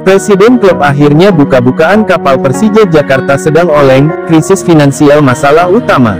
Presiden klub akhirnya buka-bukaan kapal Persija Jakarta sedang oleng, krisis finansial masalah utama.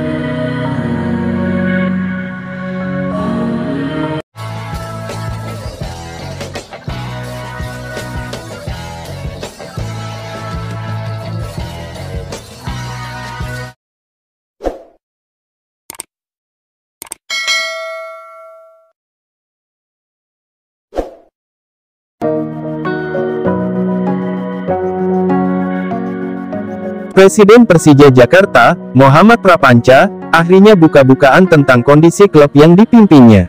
Presiden Persija Jakarta, Muhammad Prapanca, akhirnya buka-bukaan tentang kondisi klub yang dipimpinnya.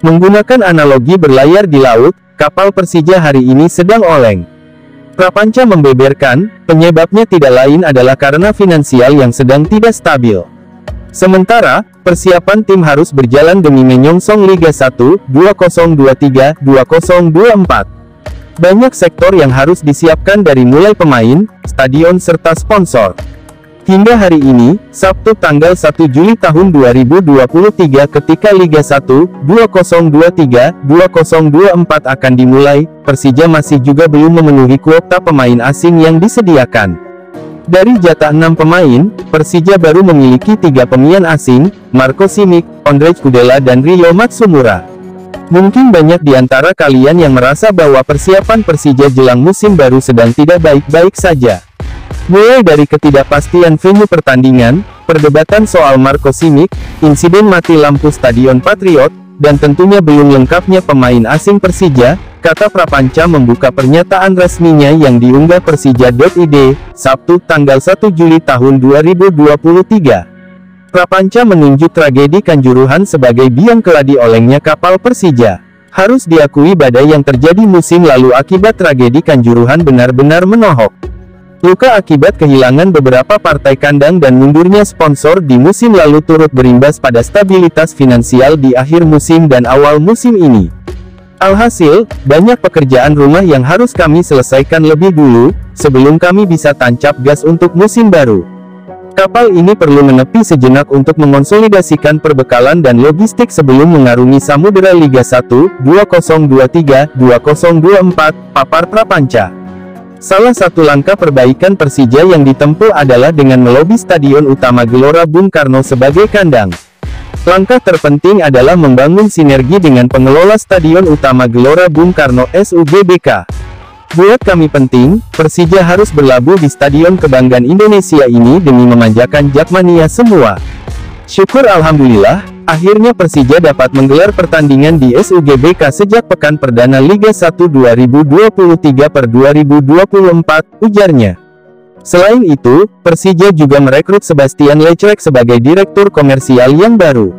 Menggunakan analogi berlayar di laut, kapal Persija hari ini sedang oleng. Prapanca membeberkan, penyebabnya tidak lain adalah karena finansial yang sedang tidak stabil. Sementara, persiapan tim harus berjalan demi menyongsong Liga 1, 2023, 2024. Banyak sektor yang harus disiapkan dari mulai pemain, stadion serta sponsor. Hingga hari ini, Sabtu tanggal 1 Juli tahun 2023 ketika Liga 1, 2023, 2024 akan dimulai, Persija masih juga belum memenuhi kuota pemain asing yang disediakan. Dari jatah 6 pemain, Persija baru memiliki 3 pemain asing, Marco Simic, Ondrej Kudela dan Rio Matsumura. Mungkin banyak di antara kalian yang merasa bahwa persiapan Persija jelang musim baru sedang tidak baik-baik saja. Mulai dari ketidakpastian venue pertandingan, perdebatan soal Marco Simic, insiden mati lampu Stadion Patriot, dan tentunya belum lengkapnya pemain asing Persija, kata Prapanca membuka pernyataan resminya yang diunggah persija.id, Sabtu tanggal 1 Juli tahun 2023. Prapanca menunjuk tragedi Kanjuruhan sebagai biang keladi olengnya kapal Persija. Harus diakui badai yang terjadi musim lalu akibat tragedi Kanjuruhan benar-benar menohok. Luka akibat kehilangan beberapa partai kandang dan mundurnya sponsor di musim lalu turut berimbas pada stabilitas finansial di akhir musim dan awal musim ini. Alhasil, banyak pekerjaan rumah yang harus kami selesaikan lebih dulu, sebelum kami bisa tancap gas untuk musim baru. Kapal ini perlu menepi sejenak untuk mengonsolidasikan perbekalan dan logistik sebelum mengarungi samudera Liga 1, 2023, 2024, papar Prapanca. Salah satu langkah perbaikan Persija yang ditempuh adalah dengan melobi Stadion Utama Gelora Bung Karno sebagai kandang. Langkah terpenting adalah membangun sinergi dengan pengelola Stadion Utama Gelora Bung Karno (SUGBK). Buat kami penting, Persija harus berlabuh di Stadion Kebanggaan Indonesia ini demi memanjakan Jakmania semua. Syukur alhamdulillah, akhirnya Persija dapat menggelar pertandingan di SUGBK sejak pekan perdana Liga 1 2023/2024, ujarnya. Selain itu, Persija juga merekrut Sebastian Leclerc sebagai direktur komersial yang baru.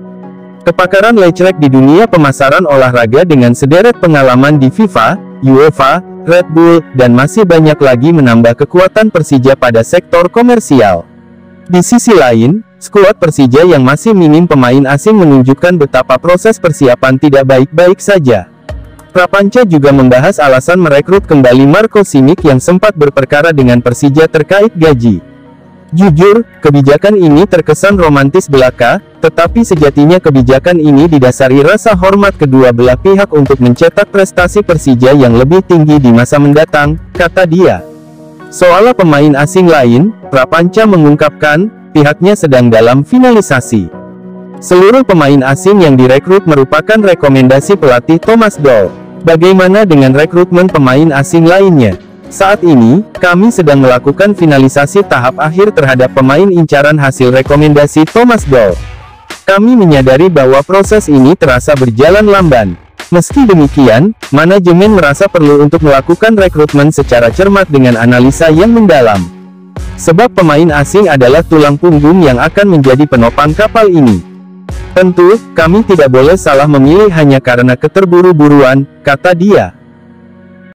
Kepakaran Leclerc di dunia pemasaran olahraga dengan sederet pengalaman di FIFA, UEFA, Red Bull, dan masih banyak lagi menambah kekuatan Persija pada sektor komersial. Di sisi lain, skuad Persija yang masih minim pemain asing menunjukkan betapa proses persiapan tidak baik-baik saja. Prapanca juga membahas alasan merekrut kembali Marco Simic yang sempat berperkara dengan Persija terkait gaji. Jujur, kebijakan ini terkesan romantis belaka, tetapi sejatinya kebijakan ini didasari rasa hormat kedua belah pihak untuk mencetak prestasi Persija yang lebih tinggi di masa mendatang, kata dia. Soal pemain asing lain, Prapanca mengungkapkan, pihaknya sedang dalam finalisasi. Seluruh pemain asing yang direkrut merupakan rekomendasi pelatih Thomas Doll. Bagaimana dengan rekrutmen pemain asing lainnya? Saat ini, kami sedang melakukan finalisasi tahap akhir terhadap pemain incaran hasil rekomendasi Thomas Doll. Kami menyadari bahwa proses ini terasa berjalan lamban. Meski demikian, manajemen merasa perlu untuk melakukan rekrutmen secara cermat dengan analisa yang mendalam. Sebab pemain asing adalah tulang punggung yang akan menjadi penopang kapal ini. Tentu, kami tidak boleh salah memilih hanya karena keterburu-buruan, kata dia.